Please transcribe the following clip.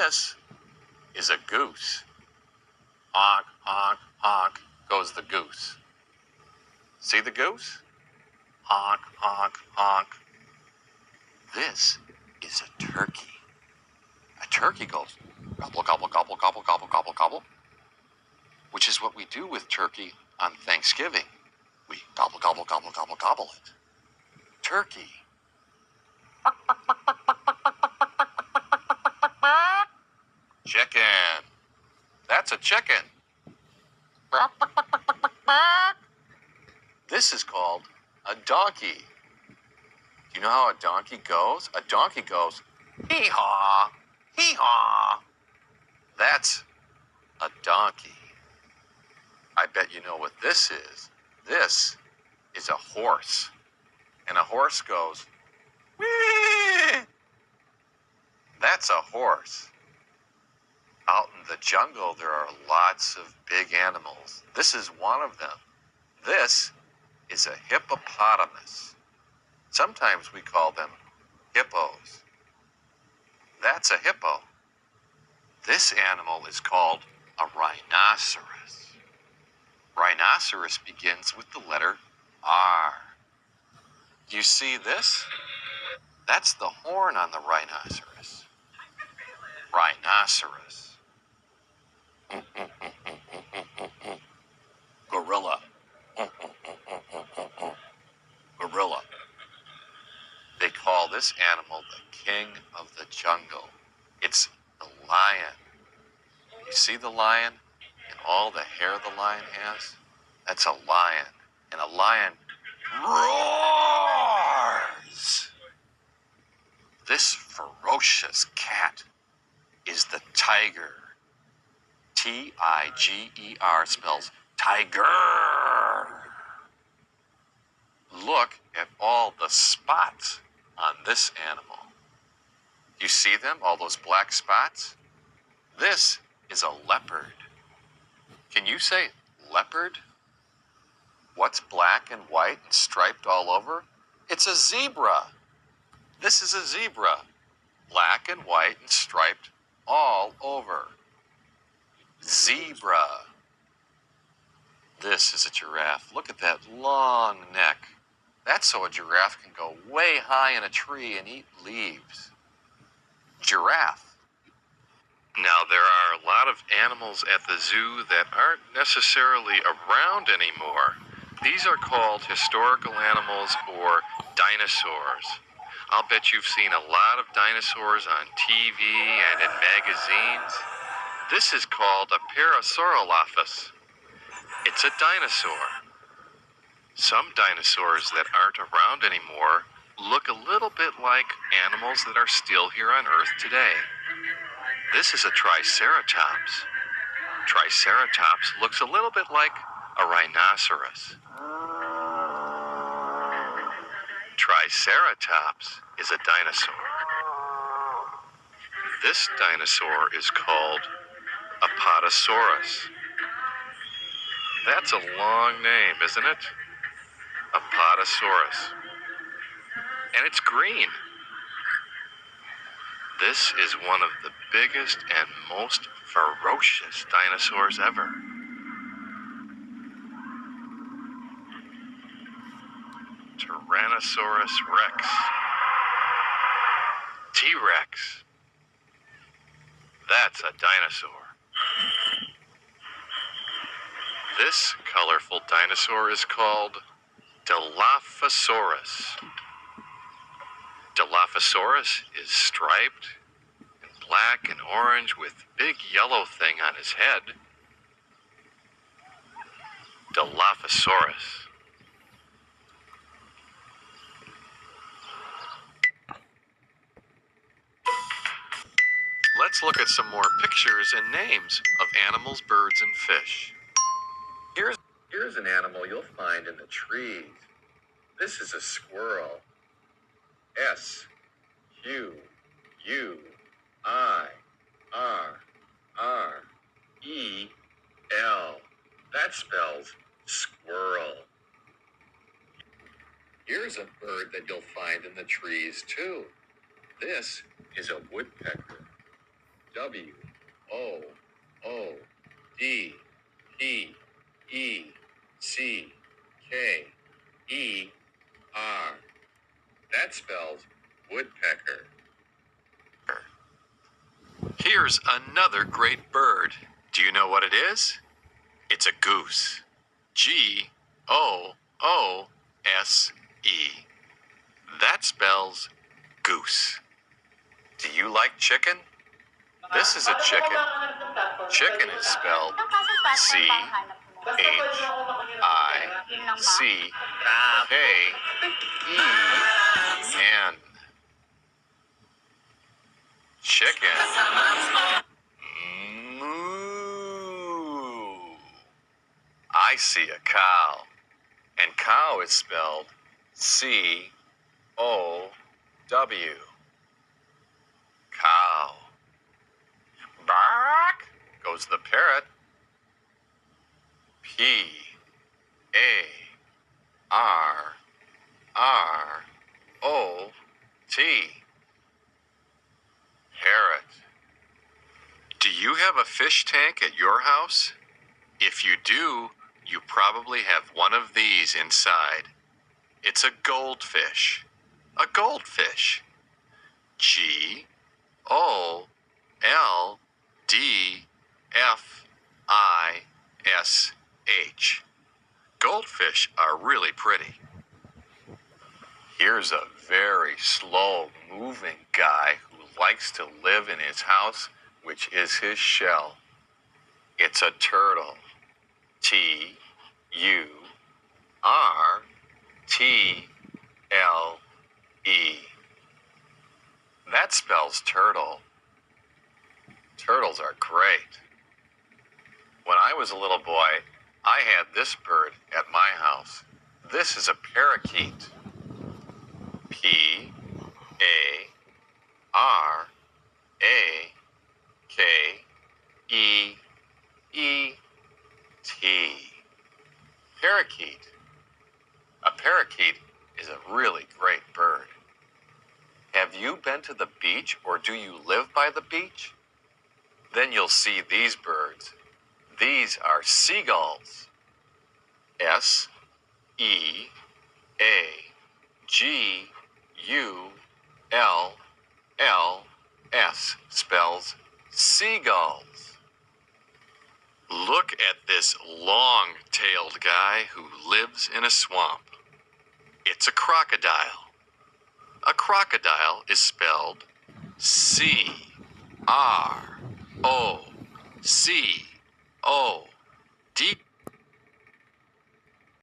This is a goose. Honk, honk, honk goes the goose. See the goose? Honk, honk, honk. This is a turkey. A turkey goes gobble, gobble, gobble, gobble, gobble, gobble, gobble, which is what we do with turkey on Thanksgiving. We gobble, gobble, gobble, gobble, gobble it. Turkey. Chicken. That's a chicken. This is called a donkey. Do you know how a donkey goes? A donkey goes, hee-haw, hee-haw. That's a donkey. I bet you know what this is. This is a horse. And a horse goes, whee! That's a horse. Out in the jungle, there are lots of big animals. This is one of them. This is a hippopotamus. Sometimes we call them hippos. That's a hippo. This animal is called a rhinoceros. Rhinoceros begins with the letter R. You see this? That's the horn on the rhinoceros. Rhinoceros. Gorilla. Gorilla. They call this animal the king of the jungle. It's the lion. You see the lion and all the hair the lion has? That's a lion. And a lion roars. This ferocious cat is the tiger. Tiger spells tiger. Look at all the spots on this animal. You see them, all those black spots? This is a leopard. Can you say leopard? What's black and white and striped all over? It's a zebra. This is a zebra. Black and white and striped all over. Zebra. This is a giraffe. Look at that long neck. That's so a giraffe can go way high in a tree and eat leaves. Giraffe. Now, there are a lot of animals at the zoo that aren't necessarily around anymore. These are called historical animals or dinosaurs. I'll bet you've seen a lot of dinosaurs on TV and in magazines. This is called a Parasaurolophus. It's a dinosaur. Some dinosaurs that aren't around anymore look a little bit like animals that are still here on Earth today. This is a Triceratops. Triceratops looks a little bit like a rhinoceros. Triceratops is a dinosaur. This dinosaur is called Apatosaurus. That's a long name, isn't it? Apatosaurus. And it's green. This is one of the biggest and most ferocious dinosaurs ever. Tyrannosaurus Rex. T-Rex. That's a dinosaur. This colorful dinosaur is called Dilophosaurus. Dilophosaurus is striped and black and orange with big yellow thing on his head. Dilophosaurus. Let's look at some more pictures and names of animals, birds, and fish. Here's an animal you'll find in the trees. This is a squirrel. S-Q-U-I-R-R-E-L. That spells squirrel. Here's a bird that you'll find in the trees too. This is a woodpecker. W O O D P E C K E R. That spells woodpecker. Here's another great bird. Do you know what it is? It's a goose. G-O-O-S-E. That spells goose. Do you like chicken? This is a chicken. Chicken is spelled C-H-I-C-K-E-N. Chicken. Moo. I see a cow. And cow is spelled C-O-W. Cow. Bark goes the parrot. P-A-R-R-O-T. Parrot. Do you have a fish tank at your house? If you do, you probably have one of these inside. It's a goldfish. A goldfish. Goldfish. Goldfish are really pretty. Here's a very slow-moving guy who likes to live in his house, which is his shell. It's a turtle. T-U-R-T-L-E. That spells turtle. Turtles are great. When I was a little boy, I had this bird at my house. This is a parakeet. P-A-R-A-K-E-E-T. Parakeet. A parakeet is a really great bird. Have you been to the beach or do you live by the beach? Then you'll see these birds. These are seagulls. S-E-A-G-U-L-L-S spells seagulls. Look at this long-tailed guy who lives in a swamp. It's a crocodile. A crocodile is spelled C-R-O-C-O.